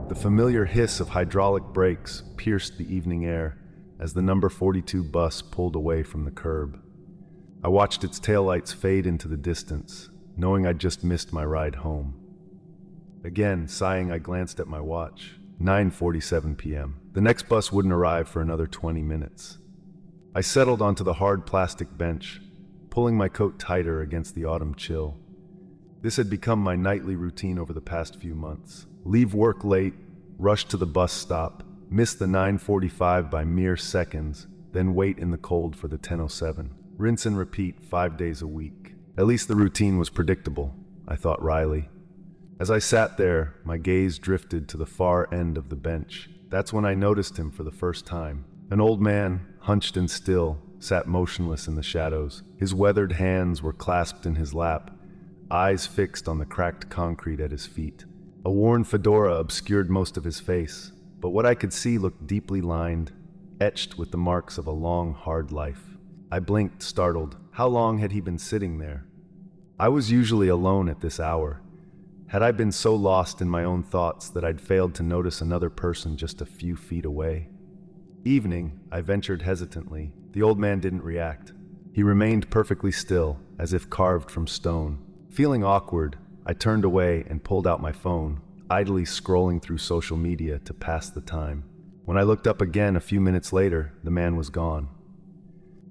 The familiar hiss of hydraulic brakes pierced the evening air as the number 42 bus pulled away from the curb. I watched its taillights fade into the distance, knowing I'd just missed my ride home. Again, sighing, I glanced at my watch. 9:47 p.m. The next bus wouldn't arrive for another 20 minutes. I settled onto the hard plastic bench, pulling my coat tighter against the autumn chill. This had become my nightly routine over the past few months. Leave work late, rush to the bus stop, miss the 9:45 by mere seconds, then wait in the cold for the 10:07. Rinse and repeat 5 days a week. At least the routine was predictable, I thought wryly. As I sat there, my gaze drifted to the far end of the bench. That's when I noticed him for the first time. An old man, hunched and still, sat motionless in the shadows. His weathered hands were clasped in his lap, eyes fixed on the cracked concrete at his feet. A worn fedora obscured most of his face, but what I could see looked deeply lined, etched with the marks of a long, hard life. I blinked, startled. How long had he been sitting there? I was usually alone at this hour. Had I been so lost in my own thoughts that I'd failed to notice another person just a few feet away? Evening, I ventured hesitantly. The old man didn't react. He remained perfectly still, as if carved from stone. Feeling awkward, I turned away and pulled out my phone, idly scrolling through social media to pass the time. When I looked up again a few minutes later, the man was gone.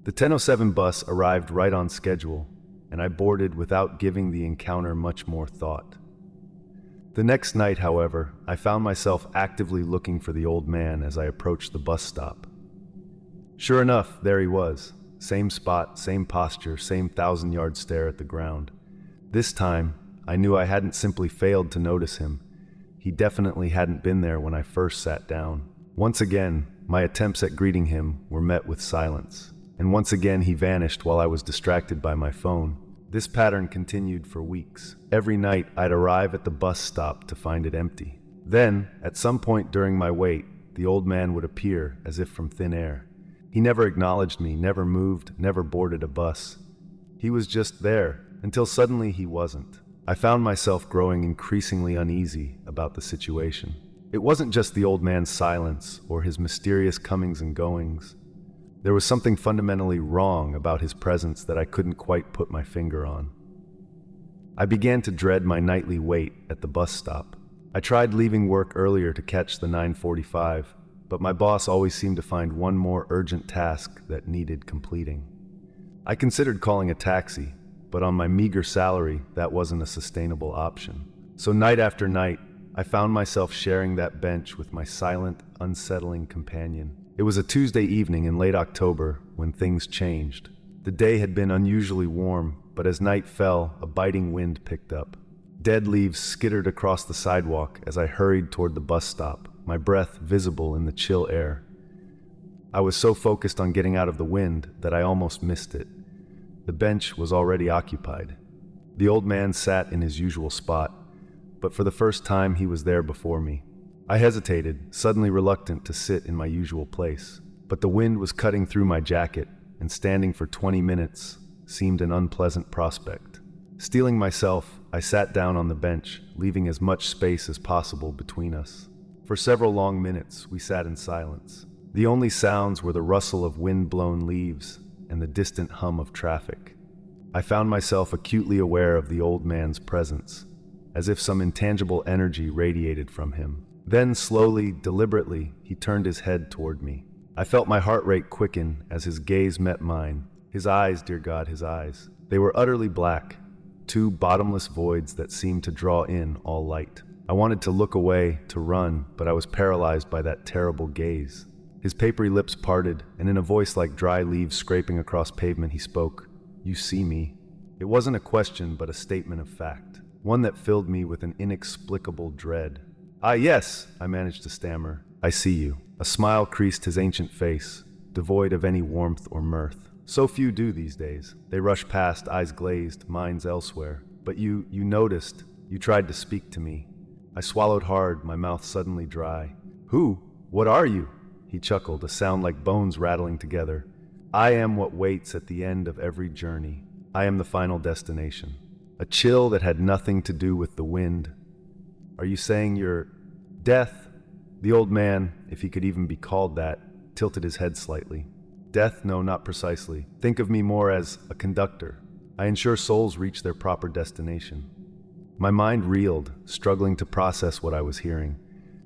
The 10:07 bus arrived right on schedule, and I boarded without giving the encounter much more thought. The next night, however, I found myself actively looking for the old man as I approached the bus stop. Sure enough, there he was. Same spot, same posture, same 1,000-yard stare at the ground. This time, I knew I hadn't simply failed to notice him. He definitely hadn't been there when I first sat down. Once again, my attempts at greeting him were met with silence. And once again, he vanished while I was distracted by my phone. This pattern continued for weeks. Every night, I'd arrive at the bus stop to find it empty. Then, at some point during my wait, the old man would appear as if from thin air. He never acknowledged me, never moved, never boarded a bus. He was just there, until suddenly he wasn't. I found myself growing increasingly uneasy about the situation. It wasn't just the old man's silence or his mysterious comings and goings. There was something fundamentally wrong about his presence that I couldn't quite put my finger on. I began to dread my nightly wait at the bus stop. I tried leaving work earlier to catch the 9:45, but my boss always seemed to find one more urgent task that needed completing. I considered calling a taxi, but on my meager salary, that wasn't a sustainable option. So night after night, I found myself sharing that bench with my silent, unsettling companion. It was a Tuesday evening in late October when things changed. The day had been unusually warm, but as night fell, a biting wind picked up. Dead leaves skittered across the sidewalk as I hurried toward the bus stop, my breath visible in the chill air. I was so focused on getting out of the wind that I almost missed it. The bench was already occupied. The old man sat in his usual spot, but for the first time he was there before me. I hesitated, suddenly reluctant to sit in my usual place, but the wind was cutting through my jacket, and standing for 20 minutes seemed an unpleasant prospect. Steeling myself, I sat down on the bench, leaving as much space as possible between us. For several long minutes, we sat in silence. The only sounds were the rustle of wind-blown leaves and the distant hum of traffic. I found myself acutely aware of the old man's presence, as if some intangible energy radiated from him. Then, slowly, deliberately, he turned his head toward me. I felt my heart rate quicken as his gaze met mine. His eyes, dear God, his eyes. They were utterly black, two bottomless voids that seemed to draw in all light. I wanted to look away, to run, but I was paralyzed by that terrible gaze. His papery lips parted, and in a voice like dry leaves scraping across pavement, he spoke, "You see me." It wasn't a question, but a statement of fact, one that filled me with an inexplicable dread. "Ah, yes," I managed to stammer. "I see you." A smile creased his ancient face, devoid of any warmth or mirth. So few do these days. They rush past, eyes glazed, minds elsewhere. But you noticed. You tried to speak to me. I swallowed hard, my mouth suddenly dry. "Who? What are you?" He chuckled, a sound like bones rattling together. "I am what waits at the end of every journey. I am the final destination." A chill that had nothing to do with the wind. "Are you saying you're..." "Death," The old man, if he could even be called that, tilted his head slightly. Death? No, not precisely. Think of me more as a conductor. I ensure souls reach their proper destination. My mind reeled, struggling to process what I was hearing.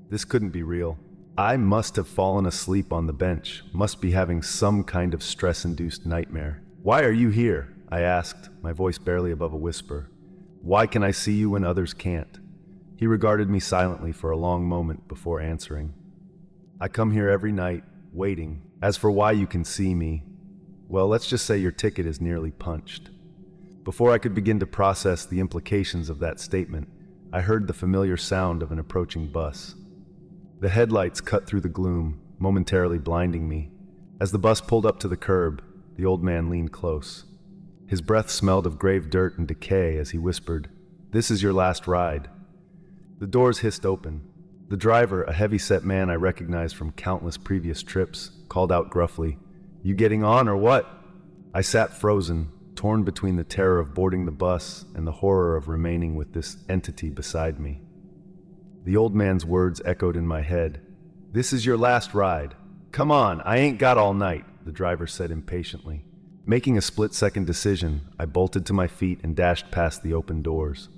This couldn't be real. I must have fallen asleep on the bench, must be having some kind of stress-induced nightmare. "Why are you here?" I asked, my voice barely above a whisper. "Why can I see you when others can't?" He regarded me silently for a long moment before answering. "I come here every night, waiting. As for why you can see me, well, let's just say your ticket is nearly punched." Before I could begin to process the implications of that statement, I heard the familiar sound of an approaching bus. The headlights cut through the gloom, momentarily blinding me. As the bus pulled up to the curb, the old man leaned close. His breath smelled of grave dirt and decay as he whispered, "This is your last ride." The doors hissed open. The driver, a heavy-set man I recognized from countless previous trips, called out gruffly, "You getting on or what?" I sat frozen, torn between the terror of boarding the bus and the horror of remaining with this entity beside me. The old man's words echoed in my head. "This is your last ride. Come on, I ain't got all night," the driver said impatiently. Making a split-second decision, I bolted to my feet and dashed past the open doors.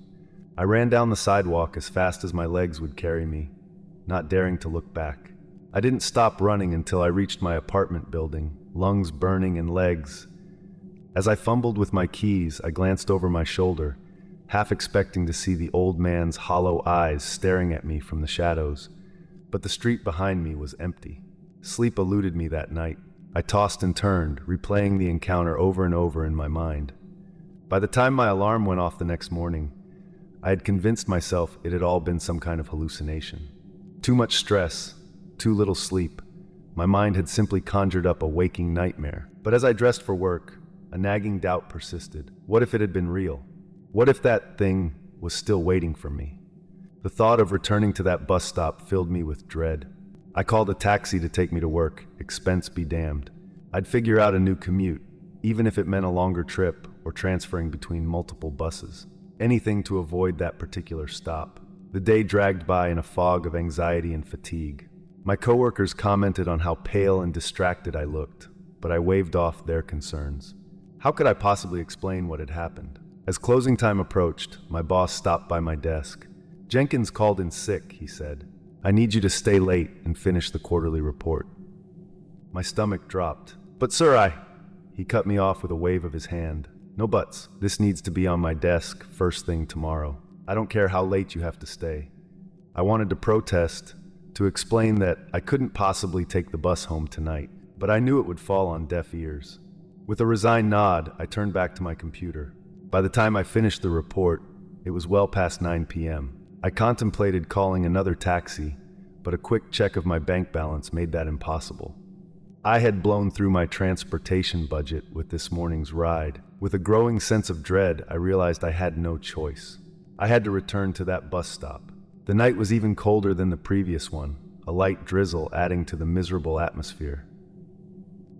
I ran down the sidewalk as fast as my legs would carry me, not daring to look back. I didn't stop running until I reached my apartment building, lungs burning and legs. As I fumbled with my keys, I glanced over my shoulder, half expecting to see the old man's hollow eyes staring at me from the shadows. But the street behind me was empty. Sleep eluded me that night. I tossed and turned, replaying the encounter over and over in my mind. By the time my alarm went off the next morning, I had convinced myself it had all been some kind of hallucination. Too much stress, too little sleep. My mind had simply conjured up a waking nightmare. But as I dressed for work, a nagging doubt persisted. What if it had been real? What if that thing was still waiting for me? The thought of returning to that bus stop filled me with dread. I called a taxi to take me to work, expense be damned. I'd figure out a new commute, even if it meant a longer trip or transferring between multiple buses. Anything to avoid that particular stop. The day dragged by in a fog of anxiety and fatigue. My coworkers commented on how pale and distracted I looked, but I waved off their concerns. How could I possibly explain what had happened? As closing time approached, my boss stopped by my desk. "Jenkins called in sick," he said. "I need you to stay late and finish the quarterly report." My stomach dropped. "But sir, He cut me off with a wave of his hand. "No buts. This needs to be on my desk first thing tomorrow. I don't care how late you have to stay." I wanted to protest, to explain that I couldn't possibly take the bus home tonight, but I knew it would fall on deaf ears. With a resigned nod, I turned back to my computer. By the time I finished the report, it was well past 9 p.m. I contemplated calling another taxi, but a quick check of my bank balance made that impossible. I had blown through my transportation budget with this morning's ride. With a growing sense of dread, I realized I had no choice. I had to return to that bus stop. The night was even colder than the previous one, a light drizzle adding to the miserable atmosphere.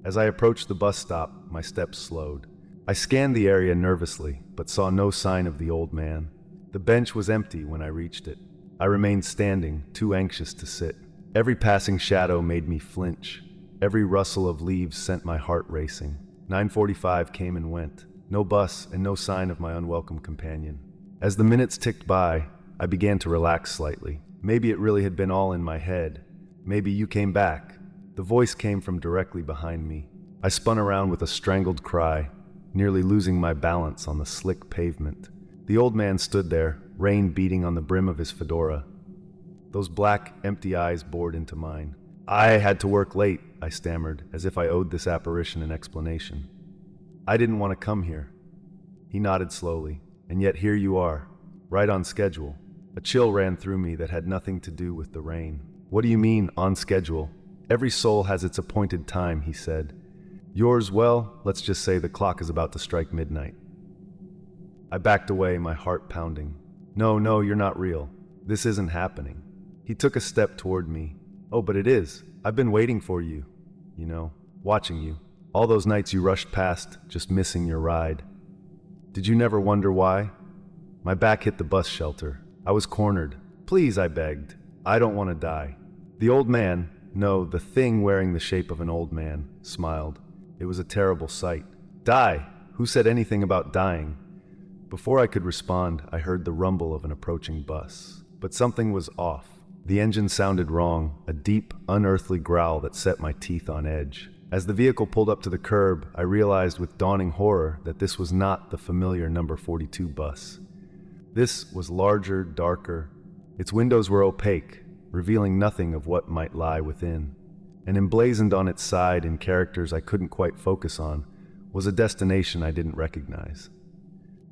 As I approached the bus stop, my steps slowed. I scanned the area nervously, but saw no sign of the old man. The bench was empty when I reached it. I remained standing, too anxious to sit. Every passing shadow made me flinch. Every rustle of leaves sent my heart racing. 9:45 came and went. No bus and no sign of my unwelcome companion. As the minutes ticked by, I began to relax slightly. Maybe it really had been all in my head. Maybe you came back. The voice came from directly behind me. I spun around with a strangled cry, nearly losing my balance on the slick pavement. The old man stood there, rain beating on the brim of his fedora. Those black, empty eyes bored into mine. "I had to work late," I stammered, as if I owed this apparition an explanation. "I didn't want to come here." He nodded slowly. "And yet here you are, right on schedule." A chill ran through me that had nothing to do with the rain. "What do you mean, on schedule?" "Every soul has its appointed time," he said. "Yours, well, let's just say the clock is about to strike midnight." I backed away, my heart pounding. No, you're not real. This isn't happening." He took a step toward me. "Oh, but it is. I've been waiting for you. Watching you. All those nights you rushed past, just missing your ride. Did you never wonder why?" My back hit the bus shelter. I was cornered. "Please," I begged. "I don't want to die." The old man, no, the thing wearing the shape of an old man, smiled. It was a terrible sight. Die! Who said anything about dying? Before I could respond, I heard the rumble of an approaching bus. But something was off. The engine sounded wrong, a deep, unearthly growl that set my teeth on edge. As the vehicle pulled up to the curb, I realized with dawning horror that this was not the familiar number 42 bus. This was larger, darker. Its windows were opaque, revealing nothing of what might lie within. And emblazoned on its side in characters I couldn't quite focus on was a destination I didn't recognize.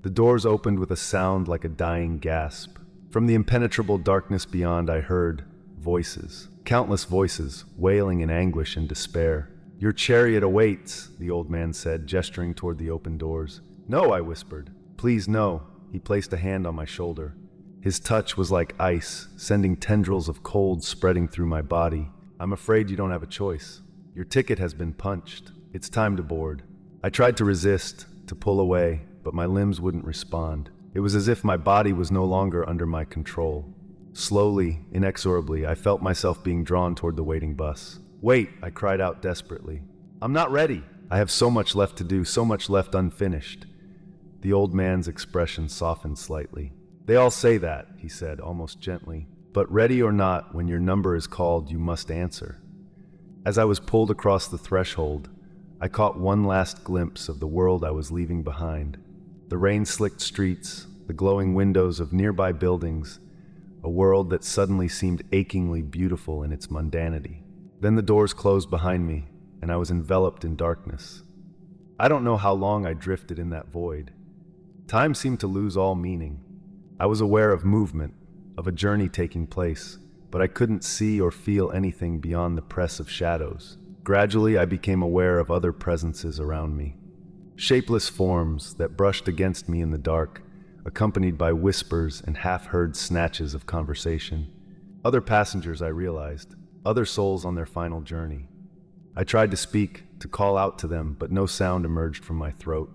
The doors opened with a sound like a dying gasp. From the impenetrable darkness beyond, I heard voices, countless voices, wailing in anguish and despair. "Your chariot awaits," the old man said, gesturing toward the open doors. "No," I whispered. "Please, no." He placed a hand on my shoulder. His touch was like ice, sending tendrils of cold spreading through my body. "I'm afraid you don't have a choice. Your ticket has been punched. It's time to board." I tried to resist, to pull away, but my limbs wouldn't respond. It was as if my body was no longer under my control. Slowly, inexorably, I felt myself being drawn toward the waiting bus. "Wait," I cried out desperately. "I'm not ready. I have so much left to do, so much left unfinished." The old man's expression softened slightly. "They all say that," he said, almost gently. "But ready or not, when your number is called, you must answer." As I was pulled across the threshold, I caught one last glimpse of the world I was leaving behind. The rain-slicked streets, the glowing windows of nearby buildings, a world that suddenly seemed achingly beautiful in its mundanity. Then the doors closed behind me, and I was enveloped in darkness. I don't know how long I drifted in that void. Time seemed to lose all meaning. I was aware of movement, of a journey taking place, but I couldn't see or feel anything beyond the press of shadows. Gradually, I became aware of other presences around me. Shapeless forms that brushed against me in the dark, accompanied by whispers and half-heard snatches of conversation. Other passengers, I realized, other souls on their final journey. I tried to speak, to call out to them, but no sound emerged from my throat.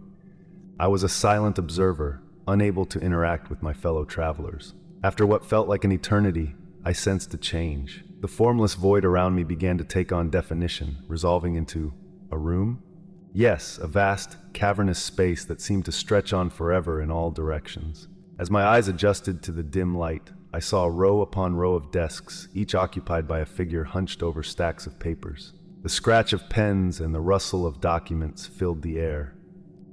I was a silent observer, unable to interact with my fellow travelers. After what felt like an eternity, I sensed a change. The formless void around me began to take on definition, resolving into a room? Yes, a vast, cavernous space that seemed to stretch on forever in all directions. As my eyes adjusted to the dim light, I saw row upon row of desks, each occupied by a figure hunched over stacks of papers. The scratch of pens and the rustle of documents filled the air.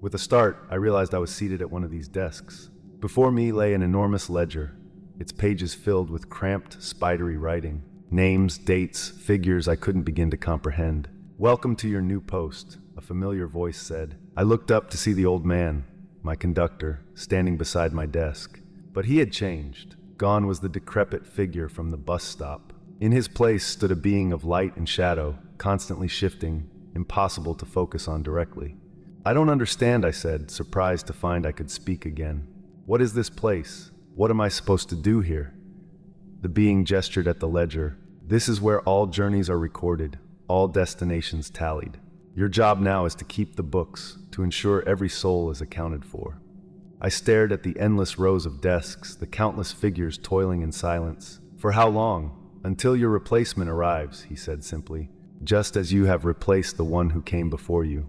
With a start, I realized I was seated at one of these desks. Before me lay an enormous ledger, its pages filled with cramped, spidery writing. Names, dates, figures I couldn't begin to comprehend. "Welcome to your new post," a familiar voice said. I looked up to see the old man, my conductor, standing beside my desk. But he had changed. Gone was the decrepit figure from the bus stop. In his place stood a being of light and shadow, constantly shifting, impossible to focus on directly. "I don't understand," I said, surprised to find I could speak again. "What is this place? What am I supposed to do here?" The being gestured at the ledger. "This is where all journeys are recorded, all destinations tallied. Your job now is to keep the books, to ensure every soul is accounted for." I stared at the endless rows of desks, the countless figures toiling in silence. "For how long?" "Until your replacement arrives," he said simply, "just as you have replaced the one who came before you."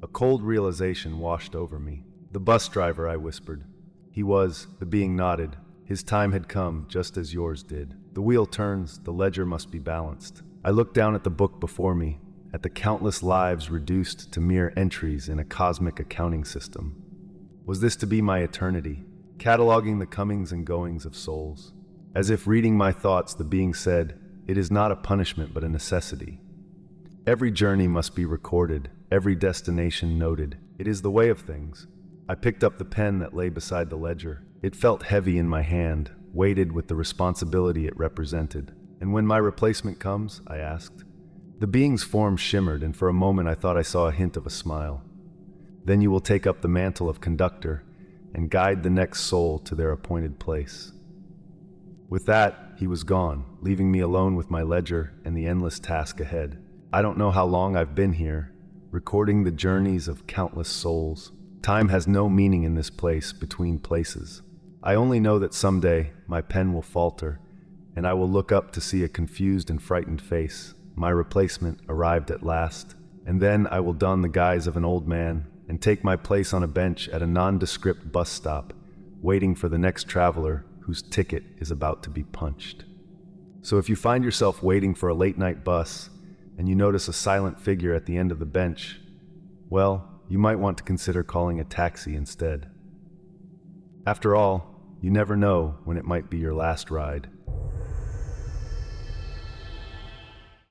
A cold realization washed over me. "The bus driver," I whispered. "He was," the being nodded. "His time had come, just as yours did. The wheel turns, the ledger must be balanced." I looked down at the book before me, at the countless lives reduced to mere entries in a cosmic accounting system. Was this to be my eternity, cataloging the comings and goings of souls? As if reading my thoughts, the being said, "It is not a punishment but a necessity. Every journey must be recorded, every destination noted. It is the way of things." I picked up the pen that lay beside the ledger. It felt heavy in my hand, weighted with the responsibility it represented. "And when my replacement comes?" I asked. The being's form shimmered, and for a moment I thought I saw a hint of a smile. "Then you will take up the mantle of conductor and guide the next soul to their appointed place." With that, he was gone, leaving me alone with my ledger and the endless task ahead. I don't know how long I've been here, recording the journeys of countless souls. Time has no meaning in this place between places. I only know that someday my pen will falter, and I will look up to see a confused and frightened face. My replacement arrived at last, and then I will don the guise of an old man and take my place on a bench at a nondescript bus stop, waiting for the next traveler whose ticket is about to be punched. So if you find yourself waiting for a late-night bus and you notice a silent figure at the end of the bench, well, you might want to consider calling a taxi instead. After all, you never know when it might be your last ride.